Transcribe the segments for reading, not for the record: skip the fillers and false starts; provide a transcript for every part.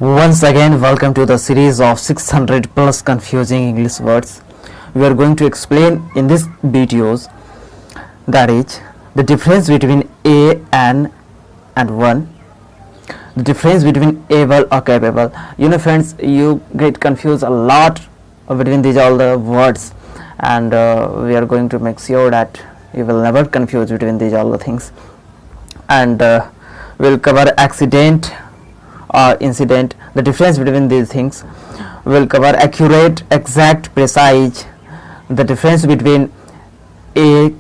Once again, welcome to the series of 600 plus confusing English words. We are going to explain in this videos, that is the difference between a and one, the difference between able or capable. Friends, you get confused a lot between these all the words, and we are going to make sure that you will never confuse between these all the things. And we'll cover accident or incident, the difference between these things. We'll cover accurate, exact, precise, the difference between ache,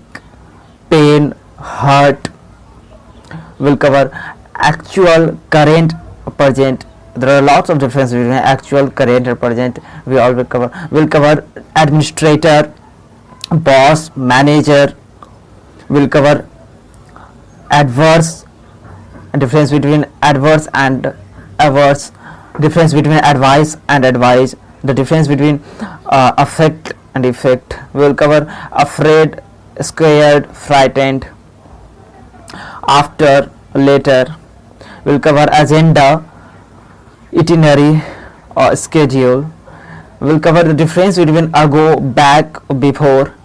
pain, hurt. We'll cover actual, current, present. There are lots of differences between actual, current, and present. We all will cover. We'll cover administrator, boss, manager. We'll cover adverse, difference between adverse and averse, difference between advice and advise, the difference between affect and effect. We will cover afraid, scared, frightened, after, later. We will cover agenda, itinerary or schedule. We will cover the difference between ago, back, before.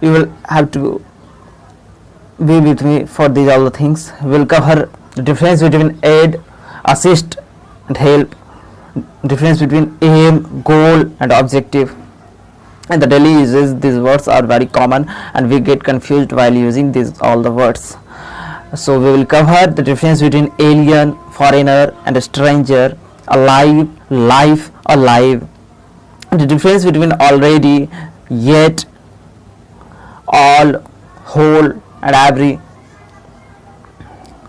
You will have to be with me for these all the things. We will cover the difference between aid, assist and help, difference between aim, goal and objective. And the daily uses, these words are very common and we get confused while using these all the words. So we will cover the difference between alien, foreigner and a stranger, alive, life, alive, the difference between already, yet, all, whole and every.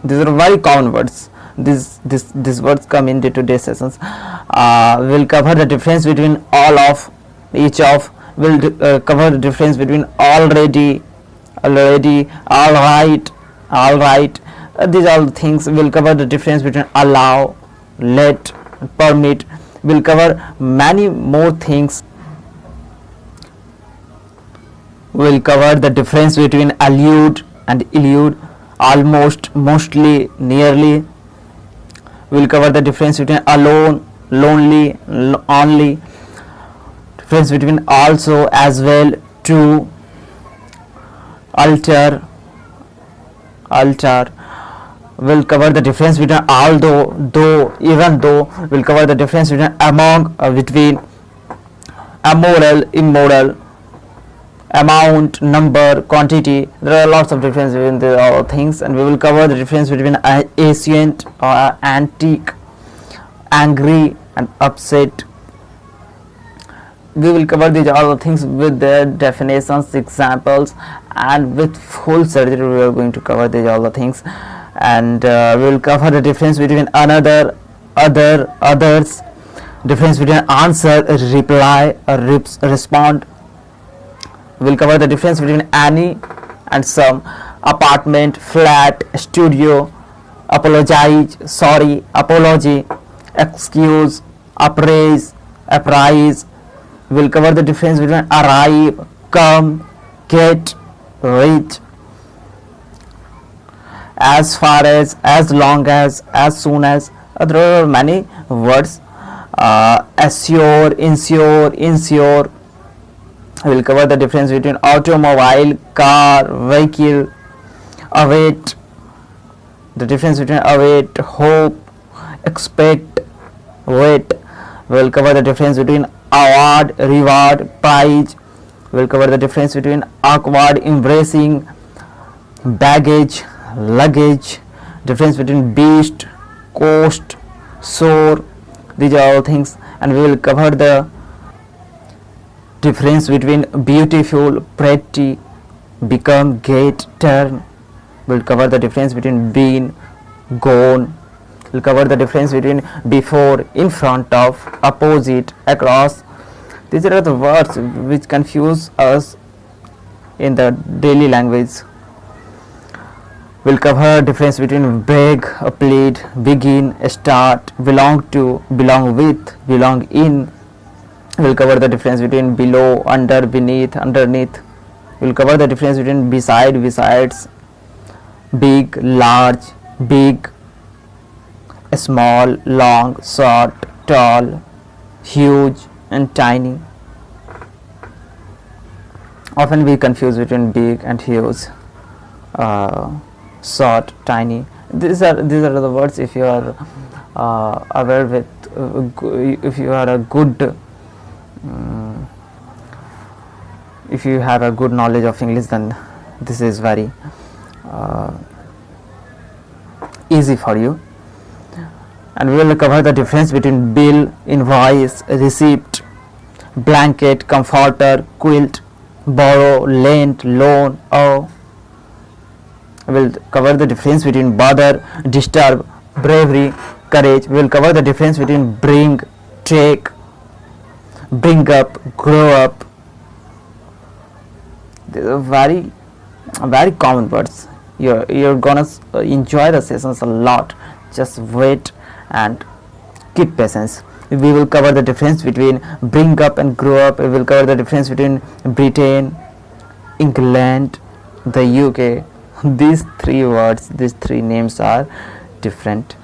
These are very common words. These words come in day-to-day sessions. We will cover the difference between all of, each of. We will cover the difference between already, already, all right, all right. These are all things. We will cover the difference between allow, let, permit. We will cover many more things. We will cover the difference between allude and elude, almost, mostly, nearly. We will cover the difference between alone, lonely, only, difference between also, as well, to, alter, alter. We will cover the difference between although, though, even though. We will cover the difference between among, between, amoral, immoral, amount, number, quantity. There are lots of differences between the all things, and we will cover the difference between ancient or antique, angry and upset. We will cover these all things with their definitions, examples, and with full surgery. We are going to cover these all the things, and we will cover the difference between another, other, others, difference between answer, reply, or respond. We will cover the difference between any and some, apartment, flat, studio, apologize, sorry, apology, excuse, appraise, apprise. We will cover the difference between arrive, come, get, reach, as far as long as soon as. There are many words. Assure, insure, insure. We will cover the difference between automobile, car, vehicle, await, the difference between await, hope, expect, wait. We will cover the difference between award, reward, prize. We will cover the difference between awkward, embracing, baggage, luggage, difference between beast, coast, shore. These are all things, and we will cover the difference between beautiful, pretty, become, get, turn. We will cover the difference between been, gone. We will cover the difference between before, in front of, opposite, across. These are the words which confuse us in the daily language. We will cover difference between beg, plead, begin, start, belong to, belong with, belong in. We will cover the difference between below, under, beneath, underneath. We will cover the difference between beside, besides, big, large, big, small, long, short, tall, huge and tiny. Often we confuse between big and huge, short, tiny. These are the words. If you are aware with, if you are a good, if you have a good knowledge of English, then this is very easy for you. And we will cover the difference between bill, invoice, receipt, blanket, comforter, quilt, borrow, lend, loan, owe. We will cover the difference between bother, disturb, bravery, courage. We will cover the difference between bring, take, bring up, grow up. These are very common words. You're gonna enjoy the sessions a lot. Just wait and keep patience. We will cover the difference between bring up and grow up. We will cover the difference between Britain, England, the UK. These three words, these three names are different.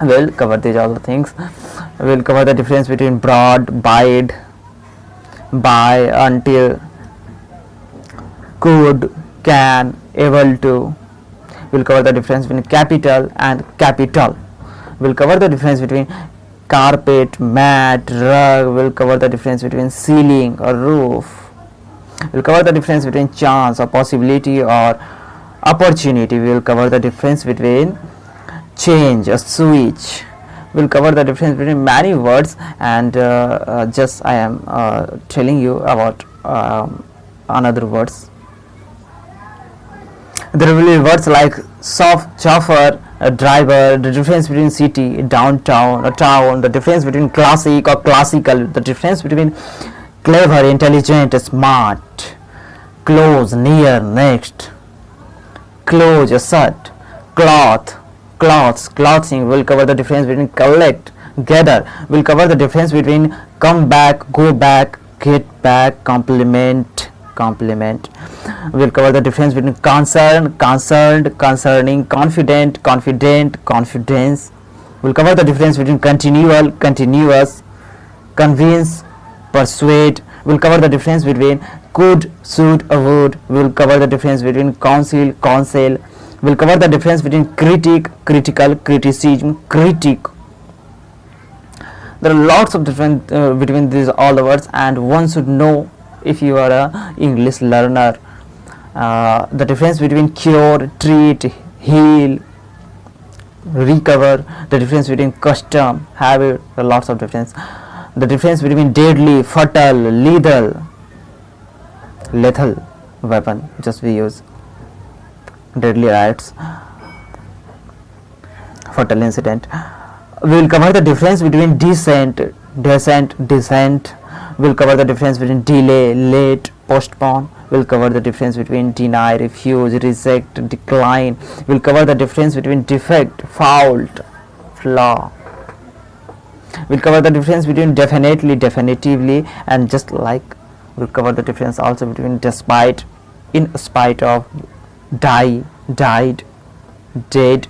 We will cover these all the things. We will cover the difference between broad, bide, by, until, could, can, able to. We will cover the difference between capital and capital. We will cover the difference between carpet, mat, rug. We will cover the difference between ceiling or roof. We will cover the difference between chance or possibility or opportunity. We will cover the difference between change or switch. We will cover the difference between many words, and just I am telling you about another words. There will be words like chauffeur, a driver, the difference between city, downtown, a town, the difference between classic or classical, the difference between clever, intelligent, smart, close, near, next, close, a shirt, cloth, cloths, clothing. Will cover the difference between collect, gather. Will cover the difference between come back, go back, get back, compliment, compliment. We'll cover the difference between concern, concerned, concerning, confident, confident, confidence. We'll cover the difference between continual, continuous, convince, persuade. We'll cover the difference between could, should, or would. We'll cover the difference between counsel, counsel. We'll cover the difference between critic, critical, criticism, critic. There are lots of different between these all the words, and one should know if you are a English learner. The difference between cure, treat, heal, recover, the difference between custom, habit, there are lots of difference. The difference between deadly, fatal, lethal weapon, just we use deadly riots, fatal incident. We will cover the difference between descent, descent. We will cover the difference between delay, late, postpone. We will cover the difference between deny, refuse, reject, decline. We will cover the difference between defect, fault, flaw. We will cover the difference between definitely, definitively, and just like. We will cover the difference also between despite, in spite of, die, died, dead.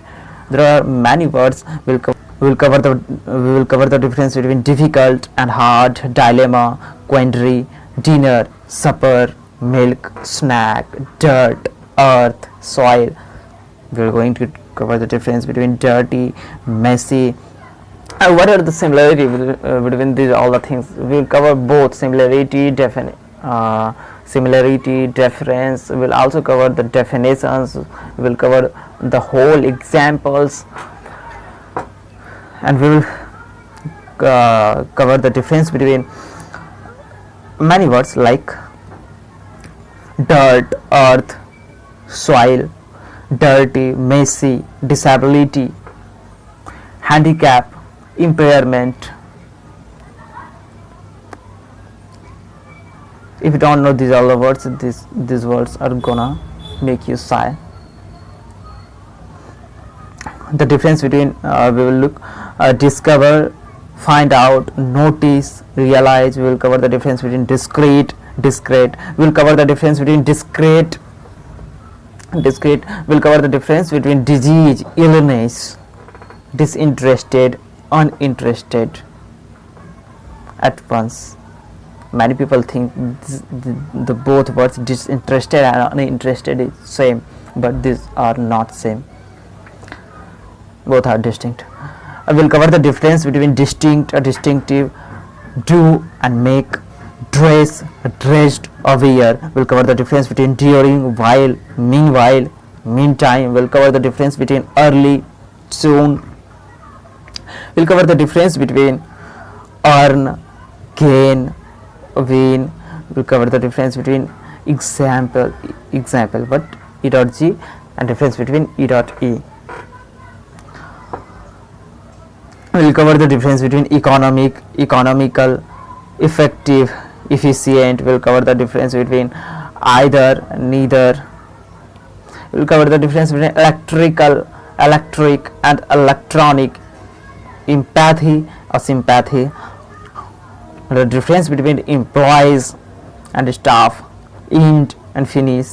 There are many words. We will cover the difference between difficult and hard, dilemma, quandary, dinner, supper, milk, snack, dirt, earth, soil. We are going to cover the difference between dirty, messy. What are the similarity between these all the things? We will cover both similarity, similarity, difference. We will also cover the definitions. We will cover the whole examples, and we will cover the difference between many words like dirt, earth, soil, dirty, messy, disability, handicap, impairment. If you don't know these all the words, these words are gonna make you sigh. The difference between we will look discover, find out, notice, realize. We will cover the difference between discrete, discrete. We will cover the difference between discrete, discrete. We will cover the difference between disease, illness. disinterested, uninterested at once. Many people think the both words disinterested and uninterested is same, but these are not same. Both are distinct. I will cover the difference between distinct, distinctive, do and make, dress, dressed, or wear. We'll cover the difference between during, while, meanwhile, meantime. We'll cover the difference between early, soon. We'll cover the difference between earn, gain, win. We'll cover the difference between example, but e dot g, and difference between e dot e. We'll cover the difference between economic, economical, effective, efficient. We'll cover the difference between either, neither. We'll cover the difference between electrical, electric, and electronic, empathy or sympathy. The difference between employees and staff, end and finish,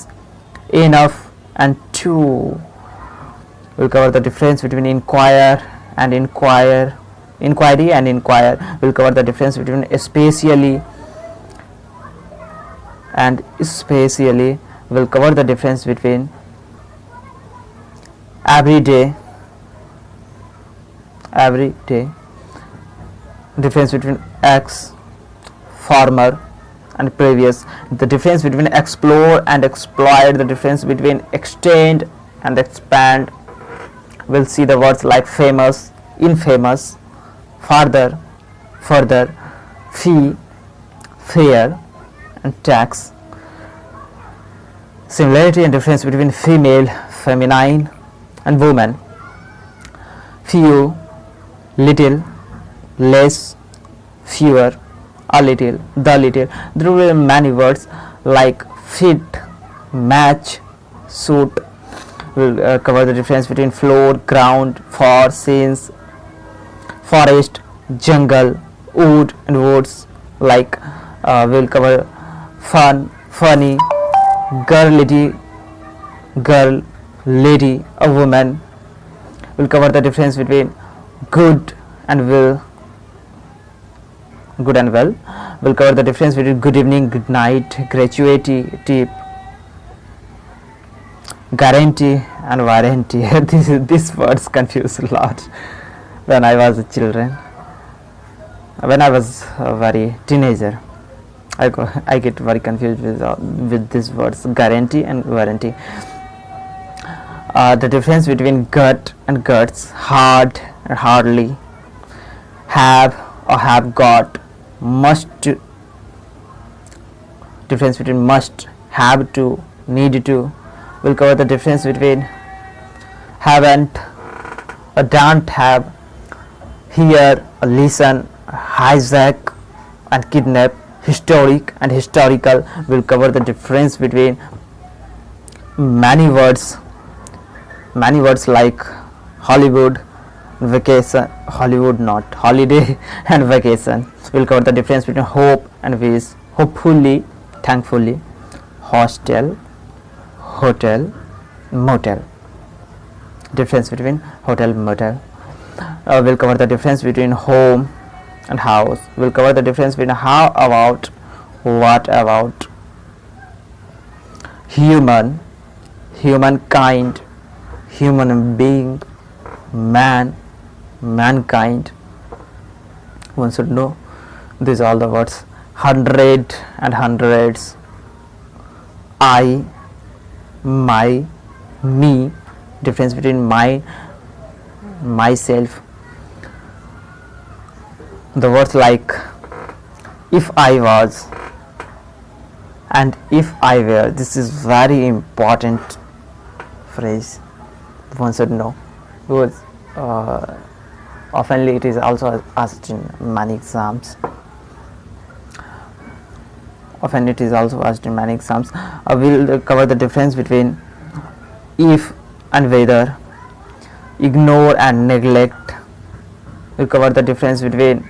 enough and to. We'll cover the difference between inquire and inquiry and inquire. We'll cover the difference between especially and spatially. We'll cover the difference between every day, difference between ex, former, and previous. The difference between explore and exploit. The difference between extend and expand. We'll see the words like famous, infamous, further, fee, fair, and tax. Similarity and difference between female, feminine, and woman. Few, little, less, fewer, a little, the little. There will be many words like fit, match, suit. We'll cover the difference between floor, ground, for, since, forest, jungle, wood, and woods. Like we'll cover fun, funny, girl, lady, a woman. We'll cover the difference between good and well. We'll cover the difference between good evening, good night, gratuity, tip, guarantee, and warranty. These words confuse a lot when I was a children. When I was a very teenager, I get very confused with these words, guarantee and warranty. The difference between gut and guts, hard and hardly, have or have got, must. Difference between must, have to, need to. We'll cover the difference between haven't or don't have, hear or listen, hijack and kidnap, historic and historical. We'll cover the difference between many words like Hollywood, vacation, Hollywood not, holiday, and vacation. We'll cover the difference between hope and wish, hopefully, thankfully, hostel, hotel, motel. Difference between hotel, motel. We'll cover the difference between home and house. We'll cover the difference between how about, what about, human, humankind, human being, man, mankind. One should know these all the words. Hundred and hundreds, I, my, me. Difference between my, myself. The words like if I was and if I were. This is very important phrase. One should know because oftenly it is also asked in many exams. Often it is also asked in many exams. We'll cover the difference between if and whether, ignore and neglect. We'll cover the difference between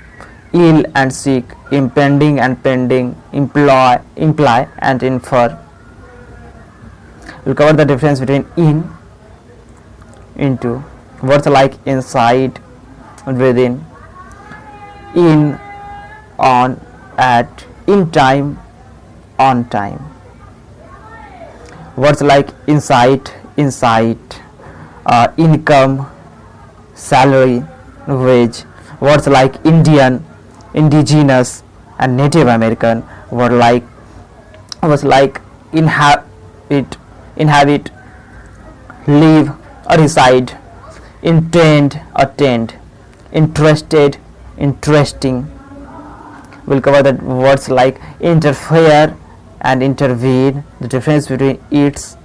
ill and sick, impending and pending, imply and infer. We'll cover the difference between in, into, Words like inside, within, in, on, at, in time, on time. Words like insight, insight, income, salary, wage. Words like Indian, indigenous, and Native American. Words like inhabit, live or reside, intend or tend, interested, interesting. We'll cover the words like interfere and intervene, the difference between its.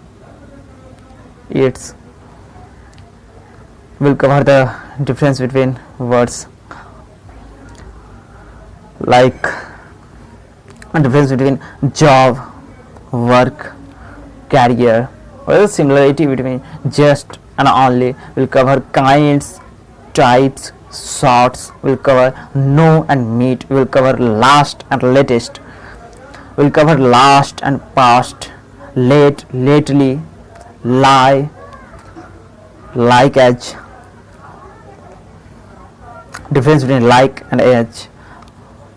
We'll cover the difference between words like difference between job, work, career. What is the similarity between just and only? We'll cover kinds, types, sorts. We'll cover no and meet. We'll cover last and latest. We'll cover last and past, late, lately, lie, like edge. Difference between like and edge.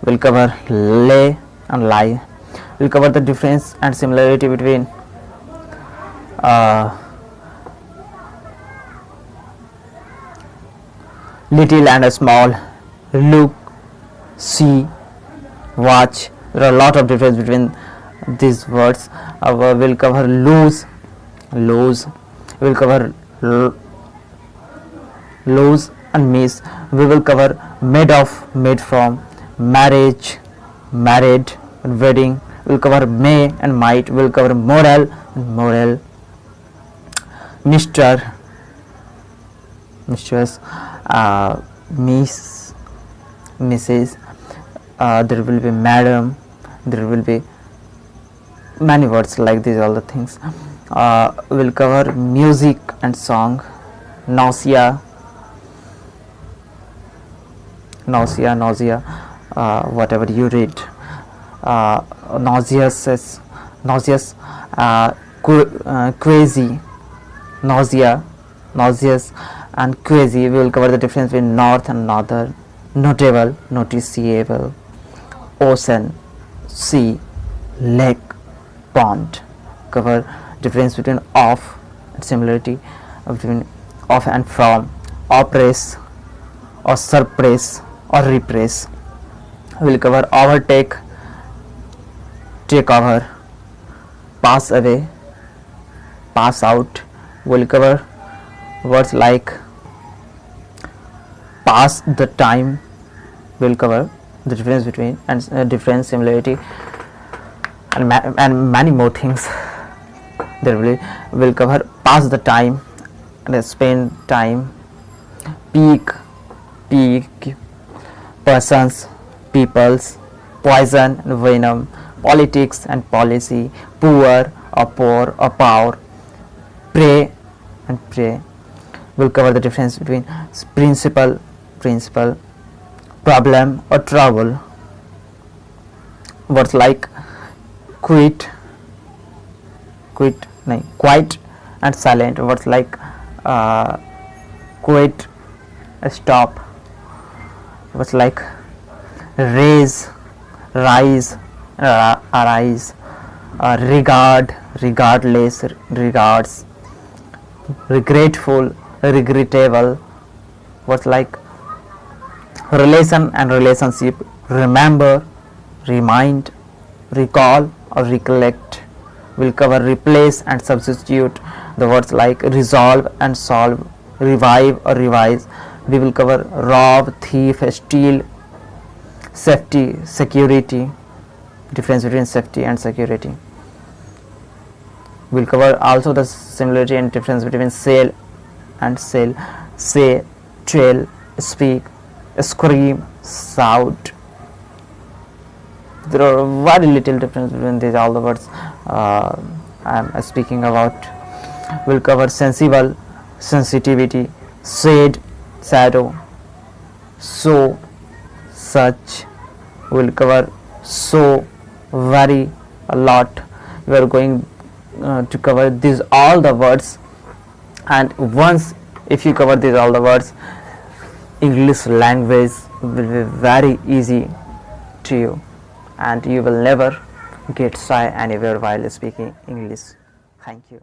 We'll cover lay and lie. We'll cover the difference and similarity between little and small, look, see, watch. There are a lot of difference between these words. We'll cover lose. We'll cover lose and miss. We will cover made of, made from, marriage, married, and wedding. We'll cover may and might. We'll cover moral and moral, Mr., mistress, miss, Mrs. There will be madam. There will be many words like these, all the things. We'll cover music and song, nausea, whatever you read. Nauseous, crazy, nausea, nauseous, and crazy. We will cover the difference between north and northern, notable, noticeable, ocean, sea, lake, pond. Cover difference between off and similarity between off and from, oppress or suppress or repress. We will cover overtake, take over, pass away, pass out. We will cover words like pass the time. We will cover the difference between and difference, similarity, and many more things. There will cover pass the time and spend time, peak, persons, peoples, poison and venom, politics and policy, poor or power, prey and prey. We'll cover the difference between principle, problem or trouble. Words like quite and silent. Words like quit, stop. Words like raise, rise, arise, regard, regardless, regards, regretful, regrettable. Words like relation and relationship, remember, remind, recall or recollect. Will cover replace and substitute. The words like resolve and solve, revive or revise. We will cover rob, thief, steal, safety, security. Difference between safety and security. We'll cover also the similarity and difference between sell and sell, say, tell, speak, scream, shout. There are very little difference between these all the words I am speaking about. We'll cover sensible, sensitivity, shade, shadow, so, such. We'll cover so, very, a lot. We are going to cover these all the words, and once If you cover these all the words, English language will be very easy to you, and you will never get shy anywhere while speaking English. Thank you.